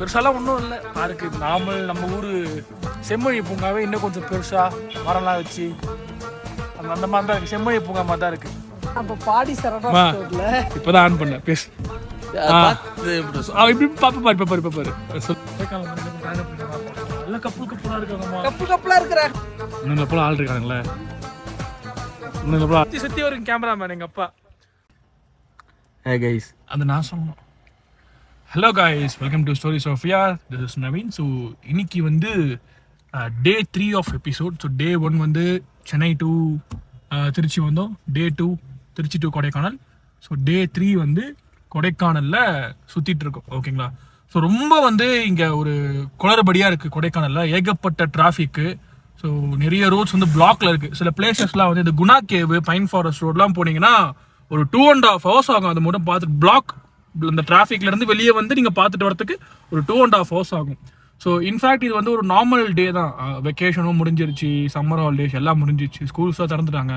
பெருசாலாம் ஒன்றும் இல்லை பார்க்கு. நார்மல் நம்ம ஊர் செம்மொழி பூங்காவே இன்னும் கொஞ்சம் பெருசாக மரம்லாம் வச்சு அந்த மாதிரி தான் இருக்குது. செம்மொழி பூங்கா மாதிரி தான் இருக்குது. அப்போ பாடி சரவணா இப்போ தான் ஆன் பண்ணேன் பேசு. இப்படி பாப்பா இப்போ பாரு எல்லாம் கப்பலாக இருக்காங்கம்மா. கப்பலாக இருக்கிறாங்க. இன்னும் போல ஆள் இருக்காங்களே. இன்னும் போல சுற்றி வரும் கேமராமேன் எங்கள் அப்பா. Hey guys, அந்த நான் சொல்லணும். Hello guys, welcome to stories of யார். This is Naveen. ஸோ இன்னைக்கு வந்து day 3 of episode. So day 1 வந்து சென்னை டு திருச்சி வந்தோம். Day 2 Trichy to Kodaikanal. So day 3 வந்து கொடைக்கானலில் சுற்றிட்டு இருக்கோம். ஓகேங்களா? ஸோ ரொம்ப வந்து இங்கே ஒரு குளறுபடியாக இருக்குது கொடைக்கானலில். ஏகப்பட்ட டிராஃபிக்கு. ஸோ நிறைய ரோட்ஸ் வந்து பிளாக்ல இருக்குது. சில பிளேசஸ்லாம் வந்து இந்த குணா கேவு, பைன் ஃபாரஸ்ட் ரோட்லாம் போனீங்கன்னா ஒரு 2.5 hours ஆகும். அது மட்டும் பார்த்துட்டு பிளாக் இந்த டிராஃபிக்லேருந்து வெளியே வந்து நீங்கள் பார்த்துட்டு வரதுக்கு ஒரு 2.5 hours ஆகும். ஸோ இன்ஃபேக்ட் இது வந்து ஒரு நார்மல் டே தான். வெக்கேஷனும் முடிஞ்சிருச்சு, சம்மர் ஹாலிடேஸ் எல்லாம் முடிஞ்சிருச்சு, ஸ்கூல்ஸாக திறந்துட்டாங்க.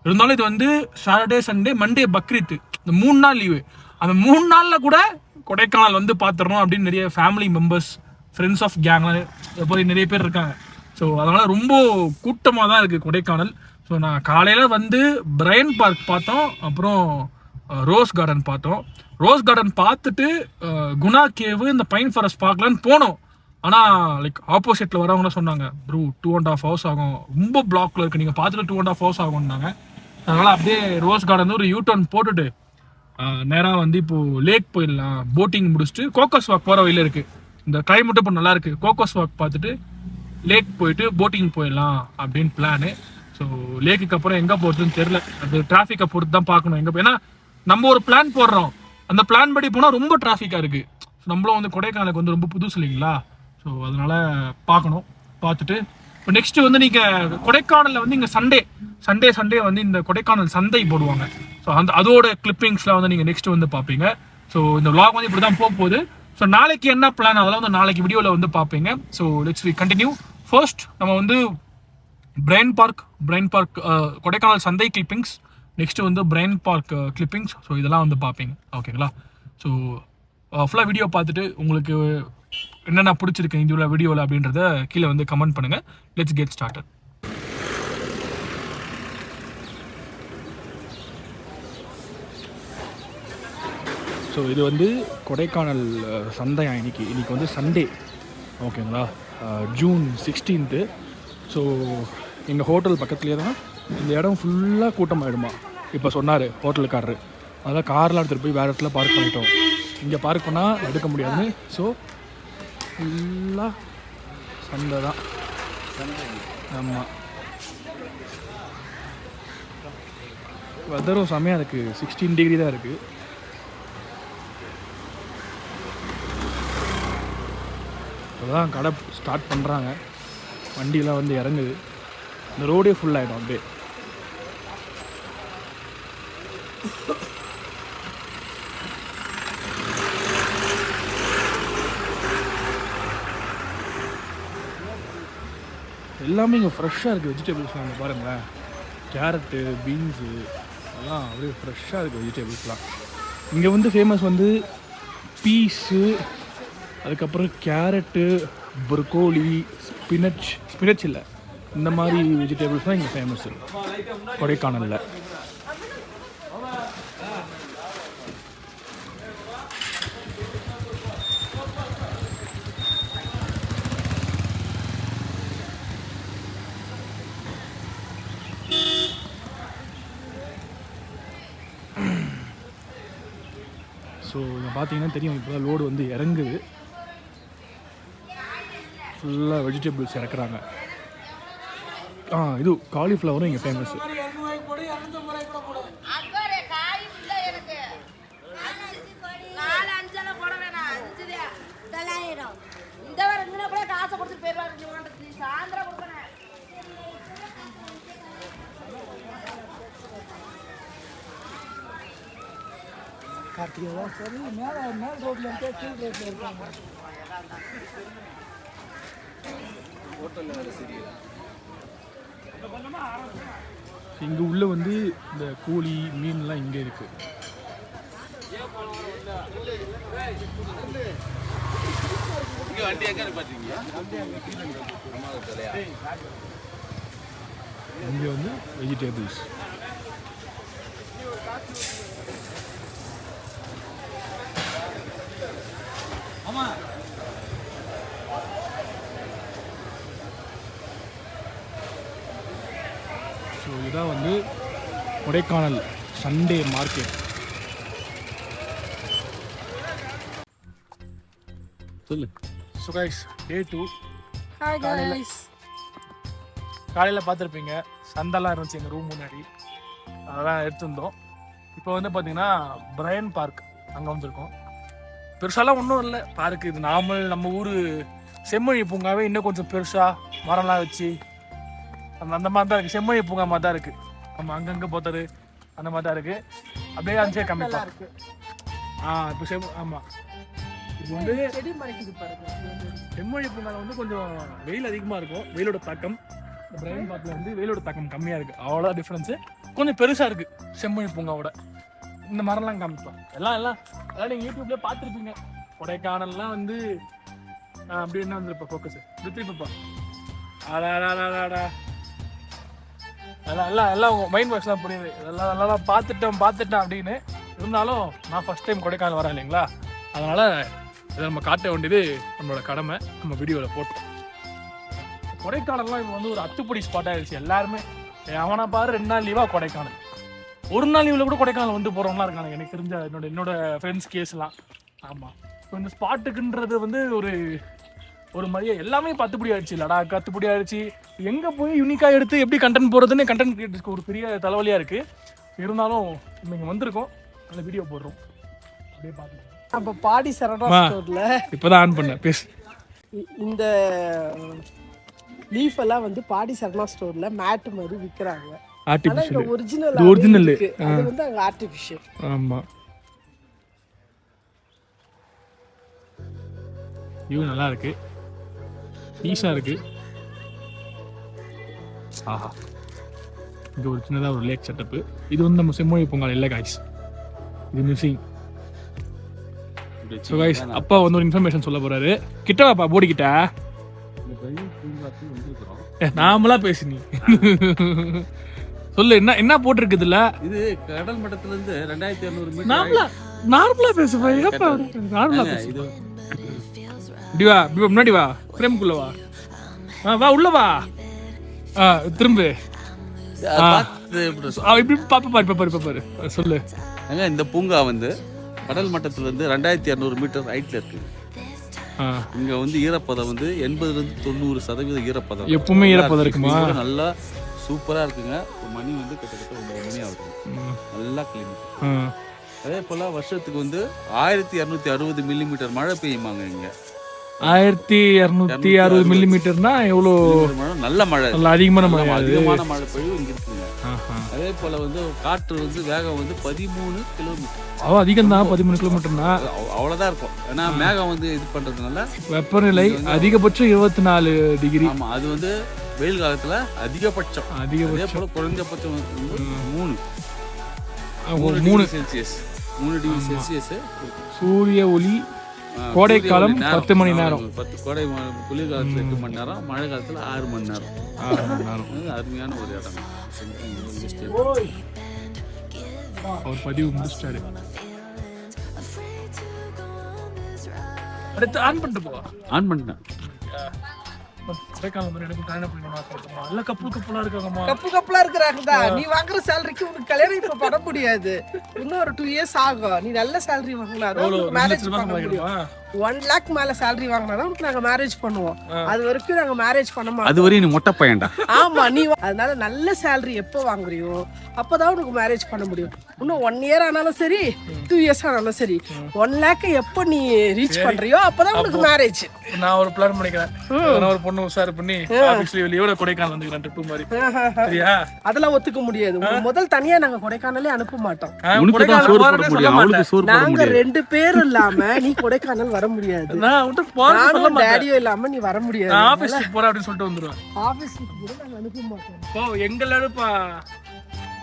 இருந்தாலும் இது வந்து சாட்டர்டே, சண்டே, மண்டே, பக்ரீத், இந்த 3 நாள் லீவு. அந்த 3 நாளில் கூட கொடைக்கானல் வந்து பார்த்துடணும் அப்படின்னு நிறைய family members, friends of gang போய் நிறைய பேர் இருக்காங்க. ஸோ அதனால் ரொம்ப கூட்டமாக தான் இருக்குது கொடைக்கானல். ஸோ நான் காலையில் வந்து பிரைன் பார்க் பார்த்தோம், அப்புறம் ரோஸ் கார்டன் பார்த்தோம். ரோஸ் கார்டன் பார்த்துட்டு குணா கேவு, இந்த பைன் ஃபாரஸ்ட் பார்க்கலான்னு போனோம். ஆனால் லைக் ஆப்போசிட்டில் வரவங்க சொன்னாங்க, ப்ரூ 2.5 hours ஆகும், ரொம்ப பிளாக்ல இருக்குது, நீங்கள் பார்த்துட்டு 2.5 hours ஆகும்னாங்க. அதனால் அப்படியே ரோஸ் கார்டன் ஒரு யூடர்ன் போட்டுட்டு நேராக வந்து இப்போது லேக் போயிடலாம். போட்டிங் முடிச்சுட்டு கோக்கஸ் வாக் போகிற வழியில் இருக்குது. இந்த கிளைமேட்டும் இப்போ நல்லா இருக்குது. கோக்கஸ் வாக் பார்த்துட்டு லேக் போயிட்டு போட்டிங் போயிடலாம் அப்படின்னு பிளானு. ஸோ லேக்குக்கு அப்புறம் எங்கே போகிறதுன்னு தெரில. அது டிராஃபிக்கை பொறுத்து தான் பார்க்கணும் எங்கே. ஏன்னா நம்ம ஒரு பிளான் போடுறோம், அந்த பிளான் படி போனால் ரொம்ப டிராஃபிக்காக இருக்குது. நம்மளும் வந்து கொடைக்கானலுக்கு வந்து ரொம்ப புதுசு இல்லைங்களா? ஸோ அதனால் பார்க்கணும். பார்த்துட்டு இப்போ நெக்ஸ்ட்டு வந்து நீங்கள் கொடைக்கானலில் வந்து இங்கே சண்டே வந்து இந்த கொடைக்கானல் சந்தை போடுவாங்க. ஸோ அதோட கிளிப்பிங்ஸ்லாம் வந்து நீங்கள் நெக்ஸ்ட்டு வந்து பார்ப்பீங்க. ஸோ இந்த vlog வந்து இப்படி தான் போகுது. ஸோ நாளைக்கு என்ன பிளான் அதெல்லாம் வந்து நாளைக்கு வீடியோவில் வந்து பார்ப்பீங்க. So let's we continue. First நம்ம வந்து பிரைன் பார்க் கொடைக்கானல் சந்தை கிளிப்பிங்ஸ், நெக்ஸ்ட்டு வந்து பிரைன் பார்க் கிளிப்பிங்ஸ். ஸோ இதெல்லாம் வந்து பார்ப்பீங்க. ஓகேங்களா? ஸோ ஃபுல்லாக வீடியோ பார்த்துட்டு உங்களுக்கு என்னென்ன பிடிச்சிருக்கு இந்த வீடியோவில் அப்படின்றத கீழே வந்து கமெண்ட் பண்ணுங்கள். Let's get started. ஸோ இது வந்து கொடைக்கானல் சந்தை. இன்னைக்கு வந்து சண்டே. ஓகேங்களா? ஜூன் 16. ஸோ எங்கள் ஹோட்டல் பக்கத்துலேயே தான். இந்த இடம் ஃபுல்லாக கூட்டமாகிடுமா இப்போ சொன்னார் ஹோட்டலுக்காரரு. அதெல்லாம் கார்லாம் எடுத்துகிட்டு போய் வேறு இடத்துல பார்க் பண்ணிட்டோம். இங்கே பார்க் பண்ணால் எடுக்க முடியாது. ஸோ ஃபுல்லாக சந்தை தான். ஆமாம், வெதரும் செம்மையாக இருக்குது. 16 degree தான் இருக்குது. இப்போதான் கடை ஸ்டார்ட் பண்ணுறாங்க. வண்டியெலாம் வந்து இறங்குது. இந்த ரோடே ஃபுல்லாகிடும் அப்படியே. எல்லாமே இங்கே ஃப்ரெஷ்ஷாக இருக்குது. வெஜிடபிள்ஸ்லாம் அங்கே பாருங்களேன். கேரட்டு, பீன்ஸு எல்லாம் அப்படியே ஃப்ரெஷ்ஷாக இருக்குது வெஜிடபிள்ஸ்லாம். இங்கே வந்து ஃபேமஸ் வந்து பீஸு, அதுக்கப்புறம் கேரட்டு, ப்ரொக்கோலி, ஸ்பினச் இல்லை, இந்த மாதிரி வெஜிடபிள்ஸ் தான் இங்கே ஃபேமஸ்ஸு கொடைக்கானலில். ஸோ இங்கே பார்த்தீங்கன்னா தெரியும், இப்போ தான் லோடு வந்து இறங்குது. ஃபுல்லாக வெஜிடபிள்ஸ் இறக்குறாங்க. இது காலிஃப்ளவரும் இங்கே ஃபேமஸ். இங்கே உள்ள வந்து இந்த கோழி, மீன்லாம் இங்கே இருக்கு. இங்கே வந்து வெஜிடபிள்ஸ். ஸோ இதுதான் வந்து கொடைக்கானல் சண்டே மார்க்கெட். சொல்லு. ஸோ கைஸ், டே 2. Hi guys. காலையில் பார்த்துருப்பீங்க, சந்தெல்லாம் இருந்துச்சு எங்கள் ரூம் முன்னாடி, அதெல்லாம் எடுத்துருந்தோம். இப்போ வந்து பார்த்தீங்கன்னா பிரையன் பார்க் அங்கே வந்திருக்கோம். பெருசாலாம் ஒன்றும் இல்லை பார்க்கு, இது நார்மல் நம்ம ஊர் செம்மொழி பூங்காவே இன்னும் கொஞ்சம் பெருசாக மரம்லாம் வச்சு அந்த மாதிரி தான் இருக்குது. செம்மொழி பூங்கா மாதிரி தான் இருக்குது. நம்ம அங்கங்கே போத்தது அந்த மாதிரி தான் இருக்குது. அப்படியே அஞ்சே கம்மியாக இருக்கு. இப்போ ஆமாம், இது வந்து செடி மறைக்குது பாருங்க. செம்மொழி பூங்காவில் வந்து கொஞ்சம் வெயில் அதிகமாக இருக்கும், வெயிலோட தாக்கம். இந்த பிரைன் பார்க்கில் வந்து வெயிலோட தாக்கம் கம்மியாக இருக்குது, அவ்வளோ டிஃப்ரென்ஸு. கொஞ்சம் பெருசாக இருக்குது செம்மொழி பூங்காவோட. இந்த மரம்லாம் காமிப்போம், எல்லாம் நீங்கள் யூடியூப்லேயே பார்த்துருப்பீங்க. கொடைக்கானல்லாம் வந்து அப்படி என்ன வந்துருப்பா ஃபோக்கஸு திருப்பா எல்லாம் உங்கள் மைண்ட் வாஷ்லாம் புரியுது. எல்லாம் நல்லா பார்த்துட்டேன் அப்படின்னு இருந்தாலும் நான் ஃபஸ்ட் டைம் கொடைக்கானல் வரேன் இல்லைங்களா, அதனால் இதை நம்ம காட்ட வேண்டியது நம்மளோட கடமை. நம்ம வீடியோவில் போட்டோம். கொடைக்கானல்லாம் இப்போ வந்து ஒரு அத்துப்படி ஸ்பாட் ஆகிடுச்சு. எல்லாருமே அவனை பாரு 2 நாள் லீவாக கொடைக்கானல், 1 நாள் லீவில் கூட கொடைக்கானல் வந்து போகிறவங்களாம் இருக்காங்க எனக்கு தெரிஞ்ச என்னோட ஃப்ரெண்ட்ஸ் கேஸ்லாம். ஆமாம், இப்போ இந்த ஸ்பாட்டுக்குன்றது வந்து ஒரு மாதிரியே எல்லாமே அத்துப்படி ஆயிடுச்சு. லடாக் அத்துப்படி ஆயிடுச்சு. எங்கே போய் யூனிக்காக எடுத்து எப்படி கண்டென்ட் போடுறதுன்னு கண்டென்ட் கிரியேட்டர்ஸ்க்கு ஒரு பெரிய தலைவலியாக இருக்குது. இருந்தாலும் இங்கே வந்திருக்கோம், அந்த வீடியோ போடுறோம். அப்படியே பார்த்துக்கலாம். அப்ப பாடி சரவணா ஸ்டோர்ல இப்போதான் ஆன் பண்ண பேசு. இந்த லீஃப் எல்லாம் வந்து பாடி சரவணா ஸ்டோர்ல மேட் மாதிரி விக்கிறாங்க. ஆனா இது ஒரிஜினல், அது வந்து அங்க ஆர்டிஃபிஷியல். ஆமா, வியூ நல்லா இருக்கு, பீஸா இருக்கு. ஆஹா, இங்க ஒரு சின்னதா ஒரு லேக் செட்டப். இது வந்து நம்ம செம்மொழி பூங்கா இல்லை காய்ஸ், இது மிஸ்ஸிங். ஸோ காய்ஸ், அப்பா வந்து ஒரு இன்ஃபர்மேஷன் சொல்ல போறாரு. கிட்ட வாப்பா, போடிக்கிட்ட நாமளா பேசு. நீ சொல்லு, என்ன போட்டிருக்குதுல்ல? இது கடல் மட்டத்துல இருந்து 2200 மீட்டர். நார்மலா பேசுப்பா, ஏப்பா நார்மலா பேசு. இப்படி வா, முன்னாடி வா, பிரேம்குள்ள வா, வா உள்ள வா, திரும்ப இப்படி பாரு சொல்லு. இந்த பூங்கா வந்து கடல் மட்டத்துல இருந்து 2200 மீட்டர் ஹைட்ல இருக்கு. இங்க வந்து ஈரப்பதம் வந்து 80-90% ஈரப்பதம். எப்பவுமே ஈரப்பதம் இருக்குமா? நல்லா சூப்பரா இருக்குங்க. ஒரு மணி வந்து கிட்டத்தட்ட 9 மணி ஆகுது, நல்லா கிளீன். அதே போல வருஷத்துக்கு வந்து 1260 மில்லிமீட்டர் மழை பெய்யுமாங்க இங்க. 1260 மில்லிமீட்டர்னா எவ்வளோ? நல்ல மழை, அதிகமான மழை பெய்யும் இங்க இருக்குங்க. அதே போல வந்து காற்று வந்து வேகம் வந்து 13 கிலோமீட்டர். அதிகம் தான், 13 கிலோமீட்டர்னா அவ்வளவுதான் இருக்கும். ஏன்னா மேகம் வந்து இது பண்றதுனால வெப்பநிலை அதிகபட்சம் 24 டிகிரி. ஆமா, அது வந்து வெயில் காலத்துல அதிகபட்சம். அதே போல குறைஞ்சபட்சம் 3 செல்சியஸ், 3 டிகிரி செல்சியஸ். சூரிய ஒளி கோடைக்காலம் 10 மணி நேரம், கோடை குளிர்காலத்துல 8 மணி நேரம், மழை காலத்துல 6 மணி நேரம். அருமையான ஒரு இடம். அவர் பதிவு முடிச்சிட்டாரு. அடுத்து ஆன் பண்ணிட்டு போவா. ஆன் பண்ணிட்டேன். கொடைக்கானல் எனக்கு கல்யாணம் பண்ணணும். எல்லாம் கப்பலா இருக்காங்கம்மா. கப்பலா இருக்கிறாங்கடா. நீ வாங்குற சேலரிக்கு உனக்கு கல்யாணம் இப்ப பண்ண முடியாது. இன்னும் ஒரு 2 இயர்ஸ் ஆகும். நீ நல்ல சேலரி வாங்கினாதான் மேரேஜ் பண்ண முடியும். 1 lakh மேல சேலரி வாங்கினாதான் உனக்கு நாங்க மேரேஜ் பண்ணுவோம். அது வரைக்கும் நாங்க மேரேஜ் பண்ண மாட்டோம். அது வரையும் நீ மொட்டை பையன்டா. ஆமா, நீ அதனால நல்ல சேலரி எப்போ வாங்குறியோ அப்பதான் உனக்கு மேரேஜ் பண்ண முடியும். இன்னும் 1 year ஆனாலும் சரி, 2 years ஆனாலும் சரி, 1 lakh எப்போ நீ ரீச் பண்றியோ அப்பதான் உனக்கு மேரேஜ். நான் ஒரு பிளான் பண்ணிக்கிறேன். நான் ஒரு பொண்ணு உசார் பண்ணி ஆபீஸ்ல வெளியோட கொடைக்கானல் வந்துக்கிறேன் ட்ரிப் மாதிரி. சரியா? அதெல்லாம் ஒத்துக்க முடியாது. முதல் தனியா நாங்க கொடைக்கானலே அனுப்ப மாட்டோம். நாங்க 2 பேர் இல்லாம நீ கொடைக்கானல் வர முடியாது. நானும் டாடியும் இல்லாம நீ வர முடியாது. ஆபீஸ்க்கு போற அப்படின்னு சொல்லிட்டு வந்துருவேன். ஆபீஸ்க்கு கூட நாங்க அனுப்ப மாட்டோம். ஓ, எங்களாலப்பா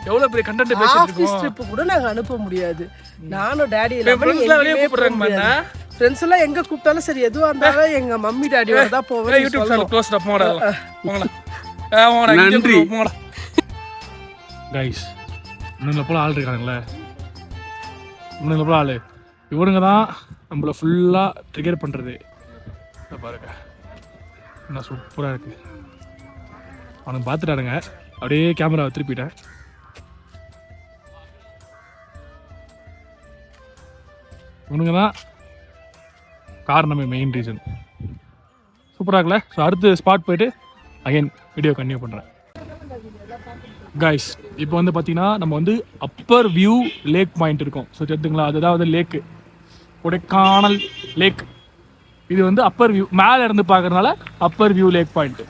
எவ்வளவு பெரிய கண்டென்ட் பேசிட்டு இருக்கோம். ஆபீஸ் ட்ரிப் கூட நாங்க அனுப்ப முடியாது. நானும் டாடி இல்லாம வெளிய கூப்பிடுறாங்க. ஃப்ரெண்ட்ஸ் எல்லாம் எங்க கூப்பிட்டாலும் சரி எதுவா இருந்தாலும் எங்க மம்மி டாடியோட தான் போவேன். யூடியூப் சேனல் க்ளோஸ் அப் போங்கடா போங்கடா நன்றி. போங்கடா கைஸ் இன்னும் போல ஆள் இருக்காங்களே இன்னும் போல ஆள் இவனுங்க தான் நம்மள ஃபுல்லாக ட்ரிகர் பண்ணுறது பாருங்க என்ன சூப்பராக இருக்கு அவனுக்கு பார்த்துட்டாருங்க அப்படியே கேமராவை திருப்பிட்டேன் இவனுங்க தான் காரணமே மெயின் ரீசன் சூப்பராக இருக்குல்ல ஸோ அடுத்த ஸ்பாட் போயிட்டு அகைன் வீடியோ கண்டினியூ பண்ணுறேன் கைஸ் இப்போ வந்து பார்த்தீங்கன்னா நம்ம வந்து அப்பர் வியூ லேக் பாயிண்ட் இருக்கும் ஸோ தெரிஞ்சுங்களா அதுதான் லேக்கு கொடைக்கானல் லேக் இது வந்து அப்பர் வியூ மேலே இருந்து பார்க்கறதுனால அப்பர் வியூ லேக் பாயிண்ட்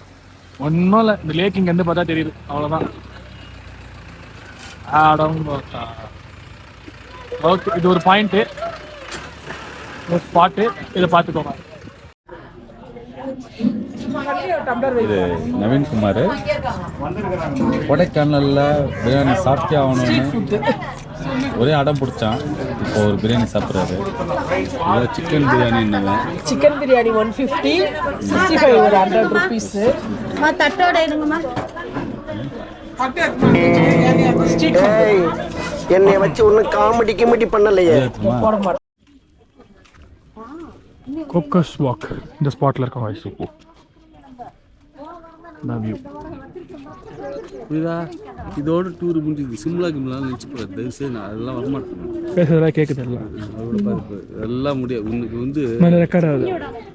ஒன்றும் இல்லை இந்த லேக் இங்கேருந்து பார்த்தா தெரியுது அவ்வளோதான் ஓகே இது ஒரு பாயிண்ட்டு ஒரு ஸ்பாட்டு இதை பார்த்துக்கோங்க இது நவீன்குமார் கொடைக்கானலில் பிரியாணி சாப்பிட்டே ஆகணும்னு ஒரே அடம் பிடிச்சான் இப்போ ஒரு பிரியாணி சாப்பிட்றாரு சிக்கன் பிரியாணி என்னவேன் சிக்கன் பிரியாணி 150 65 ஒரு 100 rupees தட்டோட எடுங்கம்மா. என்னை வச்சு ஒன்னும் காமெடி கிமெடி பண்ணலையே. கோக்கஸ் வாக் இந்த ஸ்பாட்டில் இருக்கோம் வயசு இப்போ வியூ புரியுதா இதோட டூர் முடிஞ்சுது சிம்லா கிம்லாம் நினச்சி போகிறேன் தயவுசெய்து நான் அதெல்லாம் வரமாட்டேன் பேசுறதா கேட்குது எல்லாம் அதோட பார்த்து எல்லாம் முடியாது உனக்கு வந்து ரெக்கார்ட் ஆகுது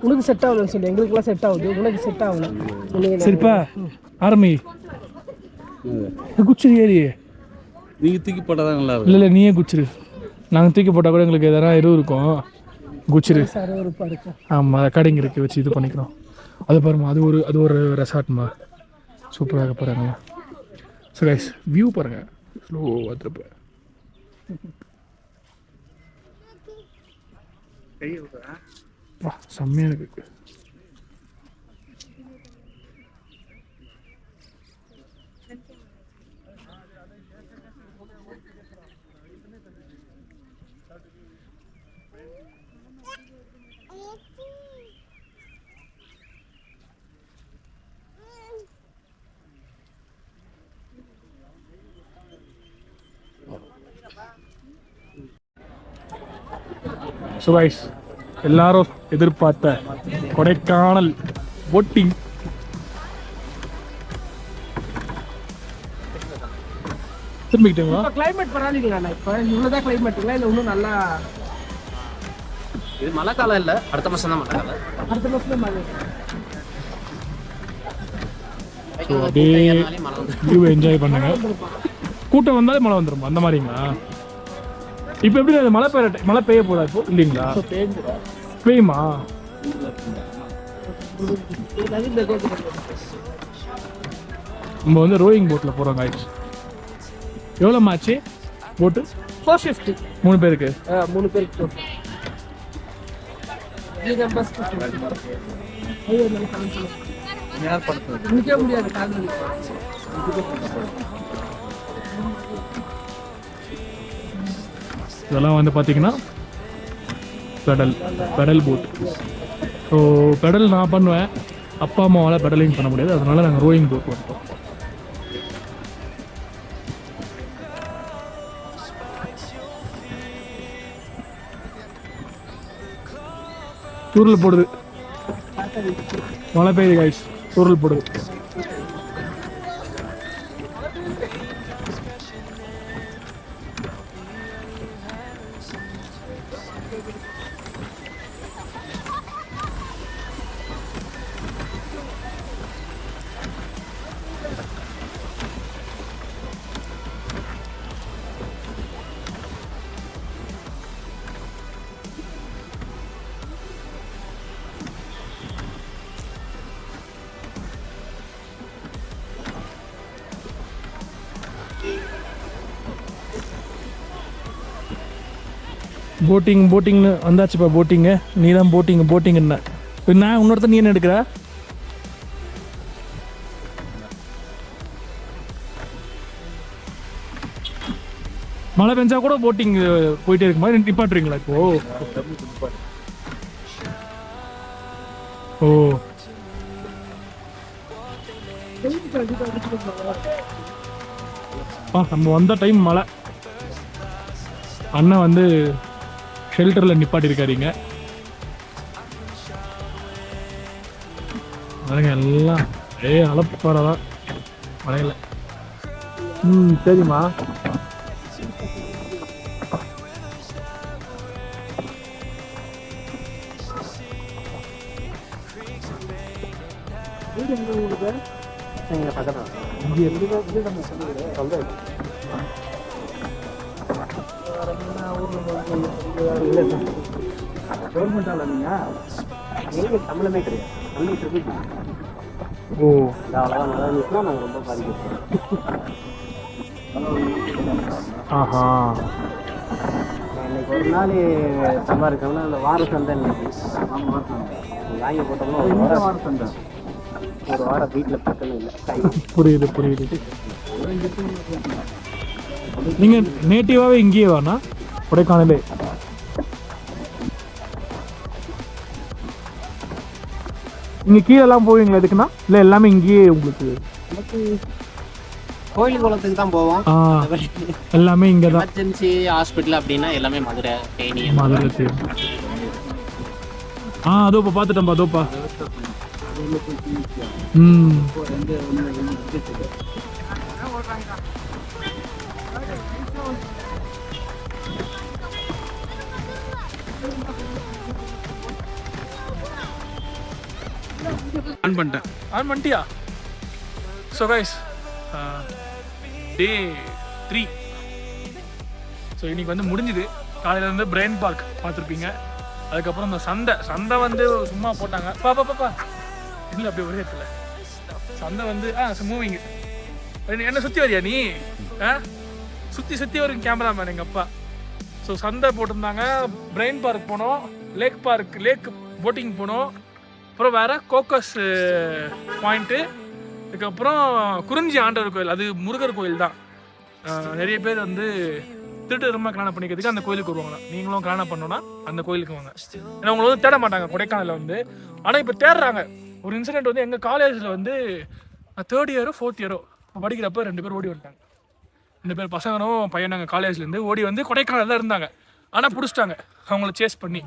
உனக்கு செட் ஆகலன்னு சொல்லி எங்களுக்குலாம் செட் ஆகுது உனக்கு செட் ஆகல சரிப்பா ஆரம்பி குச்சிரு ஏறியே நீங்கள் தூக்கி போட்டால் தான் நல்லா இல்லை இல்லை நீயே குச்சிரு நாங்கள் தூக்கி போட்டால் கூட எங்களுக்கு எதனா எதுவும் இருக்கும் குச்சிரு ஆமாம் ரெக்கார்டிங் இருக்குது வச்சு இது பண்ணிக்கிறோம் அது பாருமா அது ஒரு ரெசார்ட்மா சூப்பராக பாருங்களா ஸோ கைஸ் வியூ பாருங்கள் ஸ்லோவாக திருப்ப வா செம்மையாக இருக்கு ஸோ கைஸ் எல்லாரும் எதிர்பார்த்த கொடைக்கானல் போட்டிங் திரும்பிக்கிட்டீங்களா கிளைமேட் பரவாயில்லைங்களா இப்போ இவ்வளோதான் கிளைமேட்டுங்களா இல்லை இன்னும் நல்லா இது மழை காலம் இல்ல, அடுத்த மாசம் தான் மழை காலம். அடுத்த மாதம் தான் மழை. ஸோ அப்படியே வியூ என்ஜாய் பண்ணுங்க கூட்டம் வந்தாலே மழை வந்துடும் அந்த மாதிரிங்களா இப்போ எப்படி அது மழை பெய்ய போதா இப்போ இல்லைங்களா பெய்யுமா நம்ம வந்து ரோயிங் போட்டில் போகிறோம் காய்ச்சி எவ்வளோ ஆச்சு போட்டு 450 3 பேருக்கு 3 பேருக்கு நிற்க முடியாது கால் வலி. இதெல்லாம் வந்து பார்த்தீங்கன்னா பெடல் போட் ஸோ பெடல் நான் பண்ணுவேன் அப்பா அம்மாவால் பெடலிங் பண்ண முடியாது அதனால நாங்கள் ரோயிங் போட் வந்துட்டோம் தூரல் போடுது மழை பெய்யுது காய்ஸ் தூரல் போடுது போட்டிங்னு வந்தாச்சுப்பா போட்டிங்கு நீ தான் போட்டிங்குன்ன இப்போ நான் இன்னொருத்தர் நீ என்ன எடுக்கிற மழை பெஞ்சா கூட போட்டிங் போயிட்டே இருக்குமா நிப்பாட்டுறீங்களா இப்போ ஓ நம்ம வந்த டைம் மழை. அண்ணன் வந்து ஷெல்டரில் நிப்பாட்டிருக்காருங்க. பாருங்க எல்லாம் அலப்பறதான் மழையில். சரிம்மா. சம்பளமே கிடையாது. ஓ நாங்கள் ரொம்ப பாதிக்கிறோம். ஆஹா. இன்னைக்கு ஒரு நாள் சம்பாதிக்கணும்னா அந்த வார சந்தை இன்னைக்கு வாங்கி போட்டோம்னா ஒரு வார சந்தை ஒரு வாரம் வீட்டில் பிரச்சனை இல்லை. புரியுது புரியுது. நீங்கள் நேட்டிவாகவே இங்கேயே வாண்ணா கொடைக்கானலே? நீங்கள் கீழெல்லாம் போவீங்களா எதுக்குண்ணா? இல்லை எல்லாமே இங்கேயே உங்களுக்கு? கோயில் குளத்துக்கு தான் போவோம். எல்லாமே இங்கே தான். எமர்ஜென்சி ஹாஸ்பிட்டல் அப்படின்னா எல்லாமே மதுரை தேனி. மதுரை தேனி. அதோப்பா பார்த்துட்டேன்ப்பா அதோப்பா. ஆன் பண்ணிட்டியா? ஸோ கைஸ் டே 3. ஸோ இன்னைக்கு வந்து முடிஞ்சுது. காலையில் வந்து பிரெயின் பார்க் பார்த்துருப்பீங்க. அதுக்கப்புறம் இந்த சந்தை வந்து சும்மா போட்டாங்க. பாப்பா இல்லை அப்படி ஒரே இடத்துல சந்தை வந்து மூவிங். என்ன சுற்றி வரியா நீ? சுற்றி வரும் கேமராமேன் எங்கள் அப்பா. ஸோ சந்தை போட்டிருந்தாங்க. பிரெயின் பார்க் போனோம். லேக் போட்டிங் போனோம். அப்புறம் வேறு கோக்கஸ் பாயிண்ட்டு. அதுக்கப்புறம் குறிஞ்சி ஆண்டவர் கோயில். அது முருகர் கோயில் தான். நிறைய பேர் வந்து திருட்டுத்தனமாக கல்யாணம் பண்ணிக்கிறதுக்கு அந்த கோயிலுக்கு வருவாங்க. நீங்களும் கல்யாணம் பண்ணோன்னா அந்த கோயிலுக்கு வாங்க. ஏன்னா உங்களை வந்து தேட மாட்டாங்க கொடைக்கானலில் வந்து. ஆனால் இப்போ தேடுறாங்க. ஒரு இன்சிடென்ட் வந்து எங்கள் காலேஜில் வந்து 3rd இயரோ 4th இயரோ படிக்கிறப்ப 2 பேர் ஓடி வந்துட்டாங்க. 2 பேர் பசங்களும் பையனாங்க காலேஜ்லேருந்து ஓடி வந்து கொடைக்கானல் தான் இருந்தாங்க. ஆனால் பிடிச்சிட்டாங்க அவங்கள சேஸ் பண்ணி.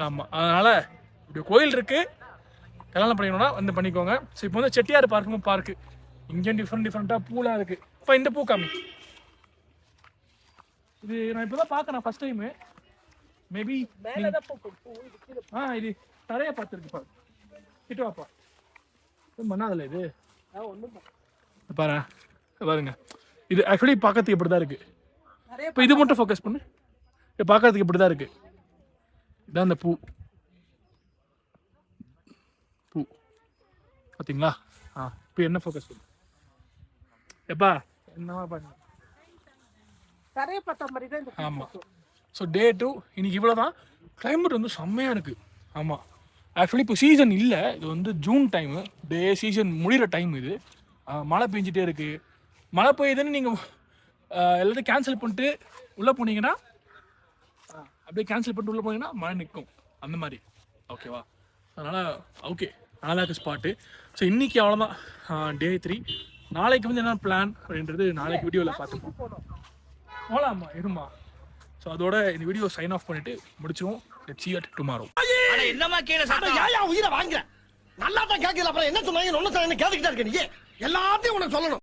ஆமாம், அதனால் இப்படி கோயில் இருக்குது. கல்யாணம் பண்ணிக்கணும்னா வந்து பண்ணிக்கோங்க. ஸோ இப்போ வந்து செட்டியார் பார்க்கு. இங்கேயும் டிஃப்ரெண்ட்டாக பூலாம் இருக்குது. இப்போ இந்த பூ காமி. இது நான் இப்போ தான் பார்க்குறேன் ஃபர்ஸ்ட் டைமு. மேபி இது தரையை பார்த்துருக்கு பாரு. கிட்ட வாப்பா. பண்ணாதில்ல இது பாருங்க. இது ஆக்சுவலி பார்க்கறதுக்கு இப்படி தான் இருக்குது. இப்போ இது மட்டும் ஃபோக்கஸ் பண்ணு. இப்போ பார்க்கறதுக்கு இப்படி தான் இருக்குது. இதான் அந்த பூ பார்த்தீங்களா? இப்போ என்ன ஃபோக்கஸ் பண்ணு. எப்பா என்னவா பாருங்க. ஆமாம். ஸோ டே 2 இன்னைக்கு இவ்வளோ தான். கிளைமேட் வந்து செம்மையாக இருக்குது. ஆமாம், ஆக்சுவலி இப்போ சீசன் இல்லை. இது வந்து ஜூன் டைமு. சீசன் முடிகிற டைம் இது. மழை பெஞ்சிட்டே இருக்குது. மழை பெய்யுதுன்னு நீங்கள் எல்லாத்தையும் கேன்சல் பண்ணிட்டு உள்ளே போனீங்கன்னா அப்படியே கேன்சல் பண்ணிட்டு உள்ளே போனீங்கன்னா மழை நிற்கும். அந்த மாதிரி ஓகேவா? அதனால் ஓகே, நல்லா இருக்குது ஸ்பாட்டு. ஸோ இன்றைக்கி அவ்வளோதான் டே 3. நாளைக்கு வந்து என்ன பிளான் அப்படின்றது நாளைக்கு வீடியோவில் பார்த்துப்போம். போகலாமா இருமா. ஸோ அதோட இந்த வீடியோ சைன் ஆஃப் பண்ணிட்டு முடிச்சிருவோம். Let's see you tomorrow. என்னமா கீழே சாப்பிட்டா உயிரை வாங்குற நல்லா தான் கேட்கல. அப்புறம் என்ன சொன்னாங்க? ஒன்னு கேட்டுக்கிட்டா இருக்க நீ எல்லாத்தையும் உனக்கு சொல்லணும்.